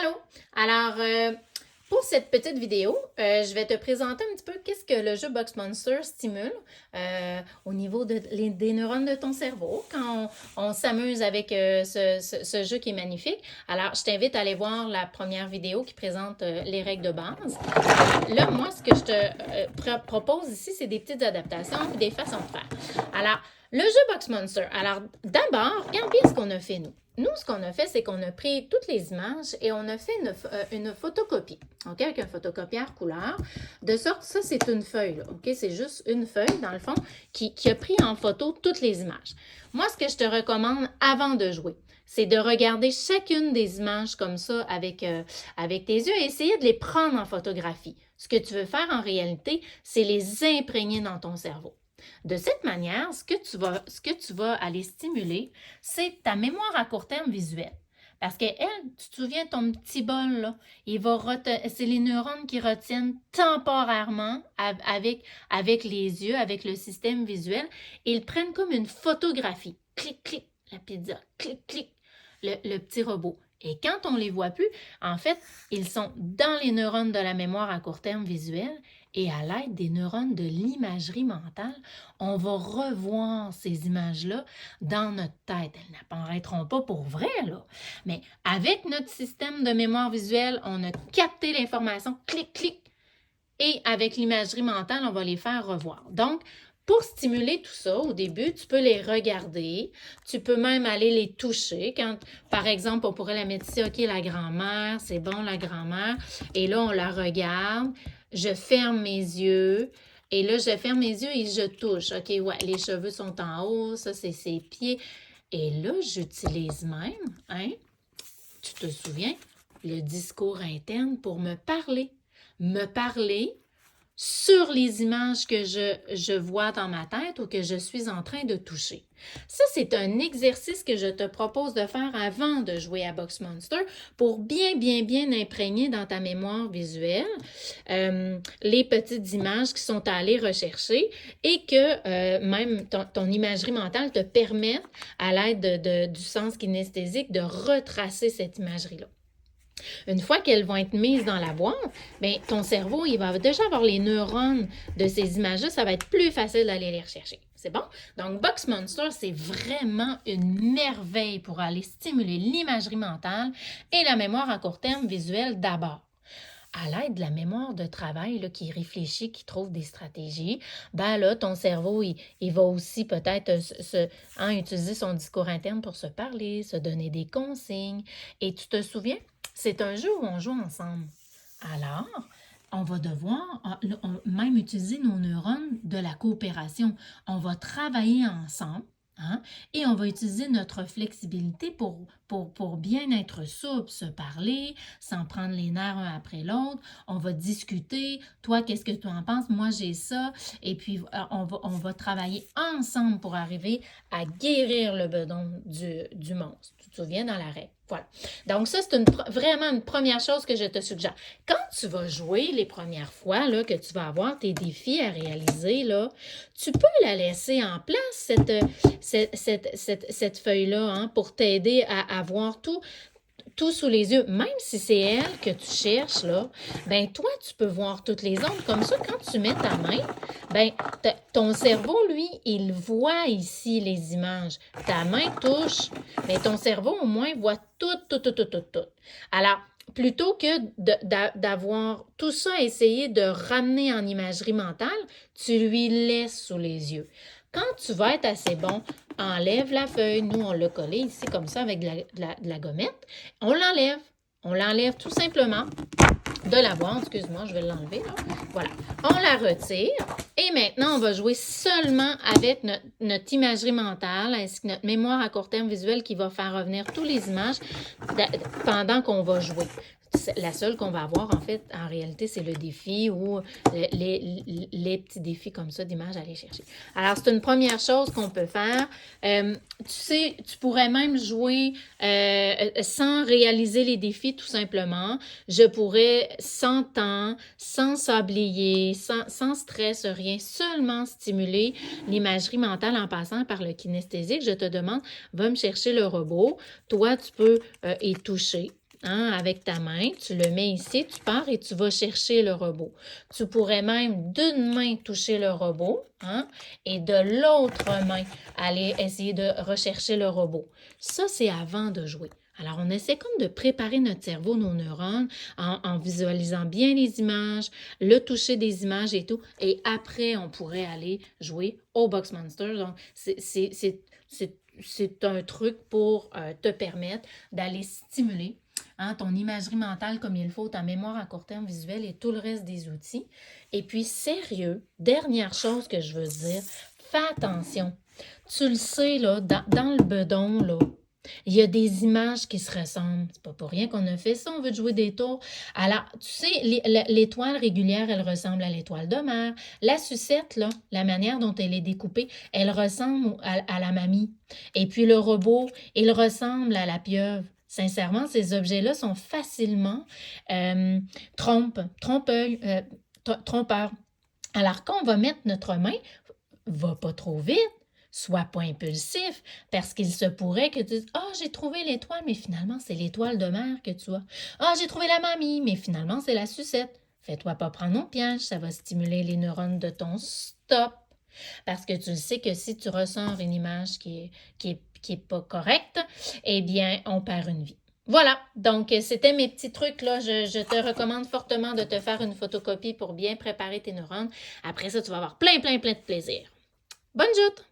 Allô! Alors, pour cette petite vidéo, je vais te présenter un petit peu qu'est-ce que le jeu Box Monster stimule au niveau des neurones de ton cerveau quand on s'amuse avec ce jeu qui est magnifique. Alors, je t'invite à aller voir la première vidéo qui présente les règles de base. Là, moi, ce que je te propose ici, c'est des petites adaptations et des façons de faire. Alors, le jeu Box Monster. Alors, d'abord, regarde bien ce qu'on a fait, nous. Nous, ce qu'on a fait, c'est qu'on a pris toutes les images et on a fait une photocopie, OK, avec un photocopieur couleur, de sorte, ça, c'est une feuille, là, OK? C'est juste une feuille, dans le fond, qui a pris en photo toutes les images. Moi, ce que je te recommande avant de jouer, c'est de regarder chacune des images comme ça avec tes yeux et essayer de les prendre en photographie. Ce que tu veux faire en réalité, c'est les imprégner dans ton cerveau. De cette manière, ce que tu vas aller stimuler, c'est ta mémoire à court terme visuelle. Parce que elle, tu te souviens, ton petit bol, là, c'est les neurones qui retiennent temporairement avec les yeux, avec le système visuel. Et ils prennent comme une photographie. Clic, clic, la pizza. Clic, clic, le petit robot. Et quand on ne les voit plus, en fait, ils sont dans les neurones de la mémoire à court terme visuelle et à l'aide des neurones de l'imagerie mentale, on va revoir ces images-là dans notre tête. Elles n'apparaîtront pas pour vrai, là. Mais avec notre système de mémoire visuelle, on a capté l'information, clic, clic, et avec l'imagerie mentale, on va les faire revoir. Donc, pour stimuler tout ça, au début, tu peux les regarder, tu peux même aller les toucher. Quand, par exemple, on pourrait la mettre ici, OK, la grand-mère, c'est bon, la grand-mère. Et là, on la regarde, je ferme mes yeux. Et là, je ferme mes yeux et je touche. OK, ouais, les cheveux sont en haut, ça, c'est ses pieds. Et là, j'utilise même, hein, tu te souviens, le discours interne pour me parler. Me parler sur les images que je vois dans ma tête ou que je suis en train de toucher. Ça, c'est un exercice que je te propose de faire avant de jouer à Box Monster pour bien imprégner dans ta mémoire visuelle les petites images qui sont à aller rechercher et que même ton imagerie mentale te permette, à l'aide du sens kinesthésique, de retracer cette imagerie-là. Une fois qu'elles vont être mises dans la boîte, bien, ton cerveau, il va déjà avoir les neurones de ces images-là. Ça va être plus facile d'aller les rechercher. C'est bon? Donc, Box Monster, c'est vraiment une merveille pour aller stimuler l'imagerie mentale et la mémoire à court terme visuelle d'abord. À l'aide de la mémoire de travail là, qui réfléchit, qui trouve des stratégies, ben là, ton cerveau, il va aussi peut-être utiliser son discours interne pour se parler, se donner des consignes. Et tu te souviens, c'est un jeu où on joue ensemble. Alors, on va devoir même utiliser nos neurones de la coopération. On va travailler ensemble. Hein? Et on va utiliser notre flexibilité pour bien être souple, se parler, sans prendre les nerfs un après l'autre. On va discuter. Toi, qu'est-ce que tu en penses? Moi, j'ai ça. Et puis, on va travailler ensemble pour arriver à guérir le bedon du monstre. Tu te souviens dans la règle? Voilà. Donc, ça, c'est vraiment une première chose que je te suggère. Quand tu vas jouer les premières fois, là, que tu vas avoir tes défis à réaliser, là, tu peux la laisser en place, cette feuille-là, hein, pour t'aider à avoir tout sous les yeux, même si c'est elle que tu cherches, là, ben toi, tu peux voir toutes les autres. Comme ça, quand tu mets ta main, ben ton cerveau, lui, il voit ici les images. Ta main touche, mais ton cerveau, au moins, voit tout. Alors, plutôt que d'avoir tout ça essayé de ramener en imagerie mentale, tu lui laisses sous les yeux. Quand tu vas être assez bon, enlève la feuille. Nous, on l'a collé ici comme ça avec de la gommette. On l'enlève. On l'enlève tout simplement de la boîte. Excuse-moi, je vais l'enlever. Là. Voilà. On la retire. Et maintenant, on va jouer seulement avec notre imagerie mentale ainsi que notre mémoire à court terme visuelle qui va faire revenir toutes les images pendant qu'on va jouer. La seule qu'on va avoir, en fait, en réalité, c'est le défi ou les petits défis comme ça d'images à aller chercher. Alors, c'est une première chose qu'on peut faire. Tu sais, tu pourrais même jouer sans réaliser les défis, tout simplement. Je pourrais, sans temps, sans sablier, sans stress, rien, seulement stimuler l'imagerie mentale en passant par le kinesthésique. Je te demande, va me chercher le robot. Toi, tu peux y toucher. hein, avec ta main, tu le mets ici, tu pars et tu vas chercher le robot. Tu pourrais même d'une main toucher le robot, hein, et de l'autre main aller essayer de rechercher le robot. Ça, c'est avant de jouer. Alors, on essaie comme de préparer notre cerveau, nos neurones, en visualisant bien les images, le toucher des images et tout. Et après, on pourrait aller jouer au Box Monster. Donc, c'est un truc pour te permettre d'aller stimuler, hein, ton imagerie mentale comme il faut, ta mémoire à court terme visuelle et tout le reste des outils. Et puis, sérieux, dernière chose que je veux dire, fais attention. Tu le sais, là, dans le bedon, là, il y a des images qui se ressemblent. C'est pas pour rien qu'on a fait ça, on veut jouer des tours. Alors, tu sais, l'étoile régulière, elle ressemble à l'étoile de mer. La sucette, là, la manière dont elle est découpée, elle ressemble à la mamie. Et puis le robot, il ressemble à la pieuvre. Sincèrement, ces objets-là sont facilement trompeurs. Alors, quand on va mettre notre main, va pas trop vite. Sois pas impulsif, parce qu'il se pourrait que tu dises « Ah, j'ai trouvé l'étoile, mais finalement, c'est l'étoile de mer que tu as. Ah, j'ai trouvé la mamie, mais finalement, c'est la sucette. » Fais-toi pas prendre au piège, ça va stimuler les neurones de ton stop. Parce que tu sais que si tu ressors une image qui est pas correcte, eh bien, on perd une vie. Voilà, donc c'était mes petits trucs là. Je te recommande fortement de te faire une photocopie pour bien préparer tes neurones. Après ça, tu vas avoir plein de plaisir. Bonne joute!